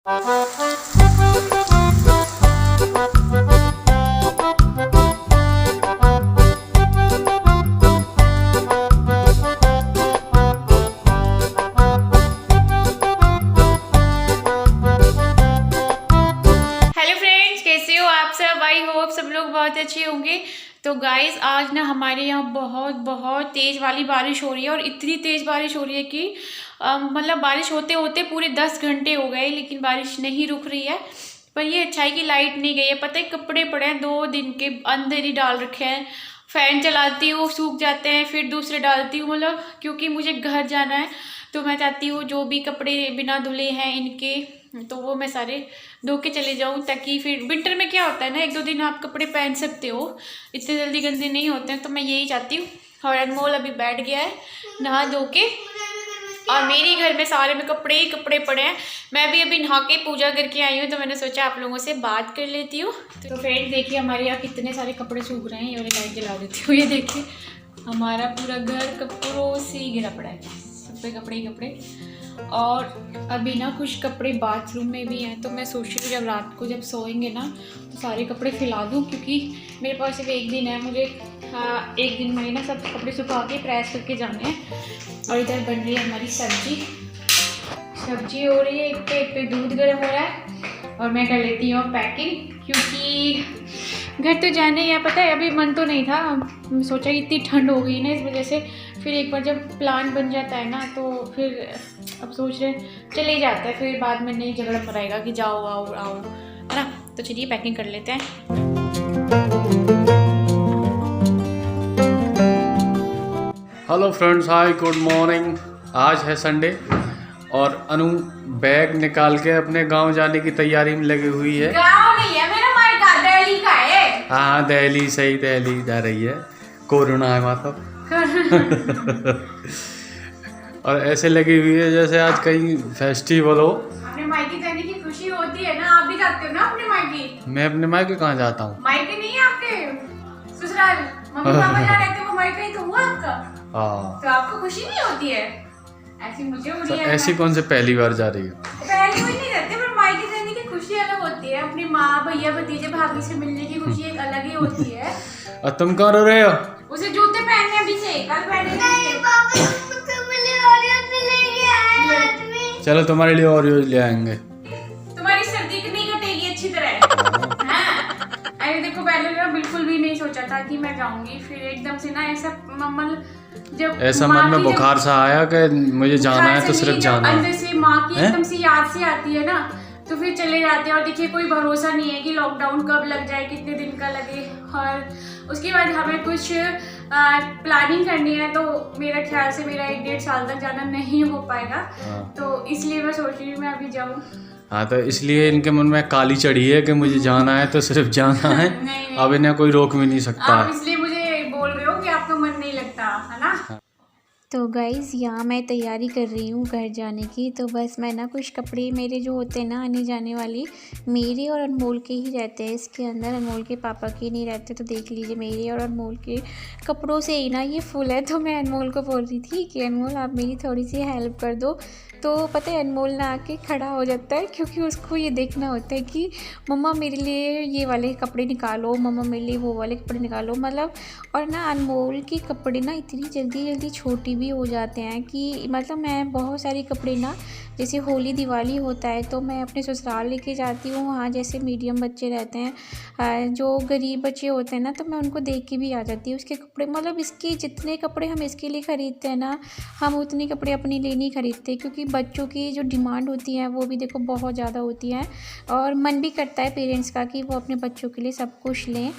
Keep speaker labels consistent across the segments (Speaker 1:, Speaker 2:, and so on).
Speaker 1: सब लोग बहुत अच्छे होंगे। तो गाइस आज ना हमारे यहाँ बहुत तेज़ वाली बारिश हो रही है और इतनी तेज़ बारिश हो रही है कि मतलब बारिश होते होते पूरे 10 घंटे हो गए लेकिन बारिश नहीं रुक रही है। पर ये अच्छा है कि लाइट नहीं गई है। पता है कपड़े पड़े हैं 2 दिन के अंदर ही डाल रखे हैं, फ़ैन चलाती हूँ सूख जाते हैं, फिर दूसरे डालती हूँ, मतलब क्योंकि मुझे घर जाना है तो मैं चाहती हूँ जो भी कपड़े बिना धुले हैं इनके तो वो मैं सारे धो के चले जाऊँ, ताकि फिर विंटर में क्या होता है ना 1-2 दिन आप कपड़े पहन सकते हो, इतने जल्दी गंदे नहीं होते हैं। तो मैं यही चाहती हूँ। और अनमोल अभी बैठ गया है नहा धो के और मेरे घर में सारे में कपड़े ही कपड़े पड़े हैं। मैं भी अभी नहा के पूजा करके आई हूँ तो मैंने सोचा आप लोगों से बात कर लेती हूँ। तो फ्रेंड्स देखिए हमारे यहाँ कितने सारे कपड़े सूख रहे हैं। ये लाइट जला देती हूँ। ये देखिए हमारा पूरा घर कपड़ों से ही घिरा पड़ा है, सब पे कपड़े ही कपड़े। और अभी ना कुछ कपड़े बाथरूम में भी हैं तो मैं सोच रही हूँ जब रात को जब सोएंगे ना तो सारे कपड़े फैला दूँ, क्योंकि मेरे पास सिर्फ 1 दिन है, मुझे 1 दिन में ना सब कपड़े सुखा के प्रेस करके जाने हैं। और इधर बन रही है हमारी सब्जी हो रही है, एक पे दूध गर्म हो रहा है और मैं कर लेती हूँ पैकिंग, क्योंकि घर तो जाने ही है। पता है अभी मन तो नहीं था, सोचा कि इतनी ठंड हो गई ना इस वजह से, फिर एक बार जब प्लान बन जाता है ना तो फिर अब सोच रहे चले ही जाता है, फिर बाद में नहीं झगड़ा मराएगा कि जाओ आओ है ना। तो चलिए पैकिंग कर लेते हैं।
Speaker 2: Hello friends, hi good morning. आज है संडे और अनु बैग निकाल के अपने गांव जाने की तैयारी में लगी हुई है।
Speaker 1: गाँव नहीं है मेरा, मायका दिल्ली का है।
Speaker 2: हाँ दिल्ली, सही दिल्ली जा रही है, कोरोना है मतलब। और ऐसे लगी हुई है जैसे आज कहीं फेस्टिवल हो।
Speaker 1: अपने मायके जाने की खुशी होती है ना, आप भी जाते हो ना अपने मायके?
Speaker 2: मैं अपने मायके कहाँ जाता हूँ?
Speaker 1: मायके नहीं है आपके, ससुराल। मम्मी पापा जहाँ रहते हैं वो मायका ही तो हुआ आपका।
Speaker 2: हाँ
Speaker 1: तो आपको खुशी नहीं होती है? ऐसी मुझे हो रही है।
Speaker 2: ऐसी कौन से पहली बार जा रही है?
Speaker 1: पहली बार नहीं रहते, पर मायके जाने की खुशी अलग होती है। अपनी माँ भैया भतीजे भाभी से मिलने की खुशी एक अलग ही होती है।
Speaker 2: और तुम कहाँ रह रहे हो?
Speaker 1: उसे जूते पहनने अभी से, कल पहने
Speaker 2: चलो तुम्हारे लिए और ले आएंगे।
Speaker 1: तुम्हारी सर्दी नहीं कटेगी अच्छी तरह। हाँ। अरे देखो पहले ना बिल्कुल भी नहीं सोचा था कि मैं जाऊंगी, फिर एकदम से ना ऐसा जब
Speaker 2: ऐसा मन में बुखार सा आया कि मुझे जाना है तो सिर्फ जाना है।
Speaker 1: अंदर से माँ की एकदम से याद से आती है ना तो फिर चले जाते हैं। और देखिए कोई भरोसा नहीं है कि लॉकडाउन कब लग जाए, कितने दिन का लगे। और उसके बाद हमें कुछ प्लानिंग करनी है तो मेरा ख्याल से मेरा 1-1.5 साल तक जाना नहीं हो पाएगा। तो इसलिए मैं सोच रही हूँ मैं अभी जाऊँ।
Speaker 2: हाँ तो इसलिए इनके मन में काली चढ़ी है कि मुझे जाना है तो सिर्फ जाना है।
Speaker 1: नहीं।
Speaker 2: अब इन्हें कोई रोक भी नहीं सकता
Speaker 1: आप इसलिए मुझे बोल रहे हो कि आपका मन नहीं लगता है ना।
Speaker 3: तो गाइज़ यहाँ मैं तैयारी कर रही हूँ घर जाने की। तो बस मैं ना कुछ कपड़े मेरे जो होते हैं ना आने जाने वाली, मेरे और अनमोल के ही रहते हैं इसके अंदर, अनमोल के पापा के नहीं रहते। तो देख लीजिए मेरे और अनमोल के कपड़ों से ही ना ये फुल है। तो मैं अनमोल को बोल रही थी कि अनमोल आप मेरी थोड़ी सी हेल्प कर दो। तो पता है अनमोल ना आके खड़ा हो जाता है, क्योंकि उसको ये देखना होता है कि मम्मा मेरे लिए ये वाले कपड़े निकालो, मम्मा मेरे लिए वो वाले कपड़े निकालो। मतलब और ना अनमोल के कपड़े ना इतनी जल्दी छोटी भी हो जाते हैं कि मतलब मैं बहुत सारे कपड़े ना, जैसे होली दिवाली होता है तो मैं अपने ससुराल लेके जाती हूँ, वहाँ जैसे मीडियम बच्चे रहते हैं, जो गरीब बच्चे होते हैं ना, तो मैं उनको देख के भी आ जाती हूँ उसके कपड़े। मतलब इसके जितने कपड़े हम इसके लिए ख़रीदते हैं ना, हम उतने कपड़े अपने लिए नहीं ख़रीदते, क्योंकि बच्चों की जो डिमांड होती है वो भी देखो बहुत ज़्यादा होती है। और मन भी करता है पेरेंट्स का कि वो अपने बच्चों के लिए सब कुछ लें।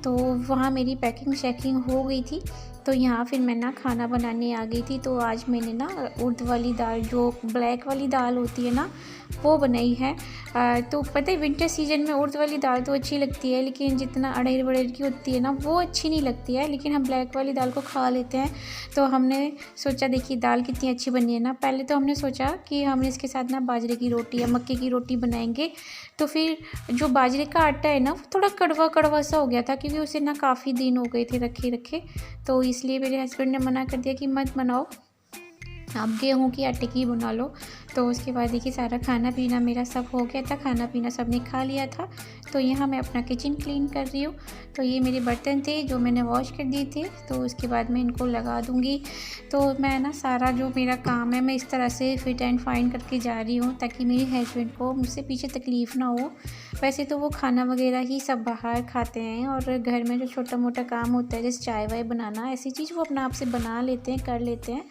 Speaker 3: तो वहाँ मेरी पैकिंग शैकिंग हो गई थी। तो यहाँ फिर मैं ना खाना बनाने आ गई थी। तो आज मैंने ना उड़द वाली दाल, जो ब्लैक वाली दाल होती है ना, वो बनाई है। तो पता है विंटर सीजन में उड़द वाली दाल तो अच्छी लगती है, लेकिन जितना अड़ेर बड़ेर की होती है ना वो अच्छी नहीं लगती है, लेकिन हम ब्लैक वाली दाल को खा लेते हैं। तो हमने सोचा देखिए दाल कितनी अच्छी बनी है ना। पहले तो हमने सोचा कि हम इसके साथ ना बाजरे की रोटी या मक्के की रोटी बनाएंगे। तो फिर जो बाजरे का आटा है ना वो थोड़ा कड़वा सा हो गया था, क्योंकि उसे ना काफ़ी दिन हो गए थे रखे। तो इसलिए मेरे हस्बैंड ने मना कर दिया कि मत बनाओ। आप गेहूँ की आटे की बना लो। तो उसके बाद देखिए सारा खाना पीना मेरा सब हो गया था, खाना पीना सब ने खा लिया था। तो यहाँ मैं अपना किचन क्लीन कर रही हूँ। तो ये मेरे बर्तन थे जो मैंने वॉश कर दिए थे, तो उसके बाद मैं इनको लगा दूँगी। तो मैं ना सारा जो मेरा काम है मैं इस तरह से फिट एंड फाइन करके जा रही हूँ ताकि मेरे हस्बैंड को मुझसे पीछे तकलीफ़ ना हो। वैसे तो वो खाना वगैरह ही सब बाहर खाते हैं और घर में जो छोटा मोटा काम होता है जैसे चाय वाय बनाना, ऐसी चीज़ वो अपना आप से बना लेते हैं, कर लेते हैं।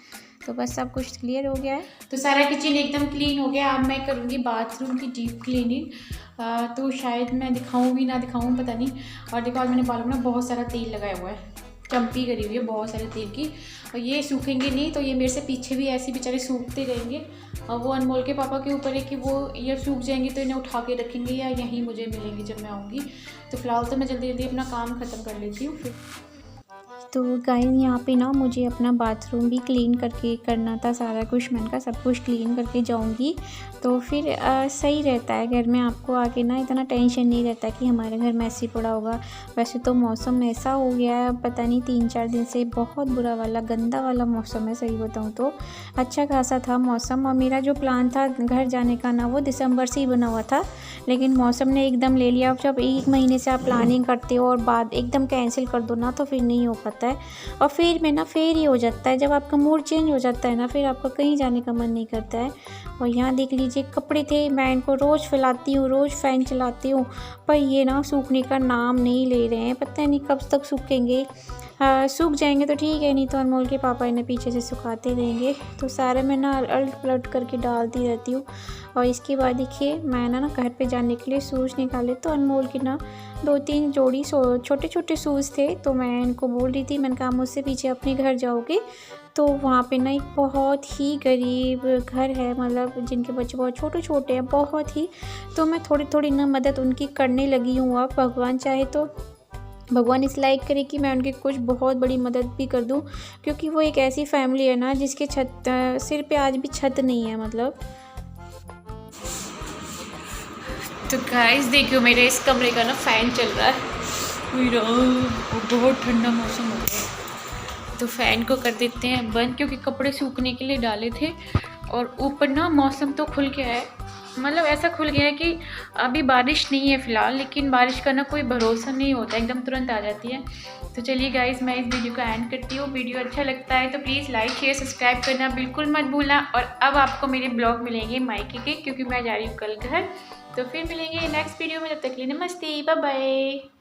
Speaker 3: तो बस सब कुछ क्लियर हो गया है।
Speaker 1: तो सारा किचन एकदम क्लीन हो गया। अब मैं करूँगी बाथरूम की डीप क्लीनिंग। तो शायद मैं दिखाऊँ भी ना दिखाऊँ पता नहीं। और देखो आज मैंने बालों में बहुत सारा तेल लगाया हुआ है, चम्पी करी हुई है बहुत सारे तेल की। और ये सूखेंगे नहीं तो ये मेरे से पीछे भी ऐसे बेचारे सूखते रहेंगे। और वो अनमोल के पापा के ऊपर है कि वो ये सूख जाएंगे तो इन्हें उठा के रखेंगे या यहीं मुझे मिलेंगे जब मैं आऊँगी। तो फ़िलहाल तो मैं जल्दी जल्दी अपना काम ख़त्म कर लेती हूँ फिर।
Speaker 3: तो गाइस यहाँ पे ना मुझे अपना बाथरूम भी क्लीन करके करना था, सारा कुछ मैंने कहा सब कुछ क्लीन करके जाऊँगी तो फिर सही रहता है। घर में आपको आके ना इतना टेंशन नहीं रहता कि हमारे घर मैसी पड़ा होगा। वैसे तो मौसम ऐसा हो गया है पता नहीं 3-4 दिन से बहुत बुरा वाला गंदा वाला मौसम है, सही बताऊँ तो। अच्छा खासा था मौसम और मेरा जो प्लान था घर जाने का ना वो दिसंबर से ही बना हुआ था, लेकिन मौसम ने एकदम ले लिया। जब 1 महीने से आप प्लानिंग करते हो और बाद एकदम कैंसिल कर दो ना तो फिर नहीं हो पाता है। और फिर में ना फिर ही हो जाता है, जब आपका मूड चेंज हो जाता है ना फिर आपका कहीं जाने का मन नहीं करता है। और यहाँ देख लीजिए कपड़े थे, मैं इनको रोज़ फैलाती हूँ, रोज़ फ़ैन चलाती हूँ, पर ये ना सूखने का नाम नहीं ले रहे हैं। पता नहीं कब तक सूखेंगे। सूख जाएंगे तो ठीक है, नहीं तो अनमोल के पापा इन्हें पीछे से सुखाते रहेंगे। तो सारे मैं ना अलट पलट करके डालती रहती हूँ। और इसके बाद देखिए मैं ना घर पे जाने के लिए शूज़ निकाले तो अनमोल की ना 2-3 जोड़ी छोटे छोटे शूज़ थे। तो मैं इनको बोल रही थी, मैंने कहा मुझसे पीछे अपने घर जाओगे। तो वहाँ पे ना एक बहुत ही गरीब घर है, मतलब जिनके बच्चे बहुत छोटे छोटे हैं बहुत ही। तो मैं थोड़ी थोड़ी ना मदद उनकी करने लगी हूँ। अब भगवान चाहे तो भगवान इस लायक करे कि मैं उनकी कुछ बहुत बड़ी मदद भी कर दूं, क्योंकि वो एक ऐसी फैमिली है ना जिसके सिर पे आज भी छत नहीं है मतलब।
Speaker 1: तो गाइस देखियो मेरे इस कमरे का ना फ़ैन चल रहा है, बहुत ठंडा मौसम हो गया है। तो फ़ैन को कर देते हैं बंद क्योंकि कपड़े सूखने के लिए डाले थे। और ऊपर ना मौसम तो खुल गया है, मतलब ऐसा खुल गया है कि अभी बारिश नहीं है फ़िलहाल, लेकिन बारिश का ना कोई भरोसा नहीं होता, एकदम तुरंत आ जाती है। तो चलिए गाइस मैं इस वीडियो का एंड करती हूँ। वीडियो अच्छा लगता है तो प्लीज़ लाइक शेयर सब्सक्राइब करना बिल्कुल मत भूलना। और अब आपको मेरे ब्लॉग मिलेंगे मायके के, क्योंकि मैं जा रही हूँ कल घर। तो फिर मिलेंगे नेक्स्ट वीडियो में, तब तक के लिए नमस्ते, बाय बाय।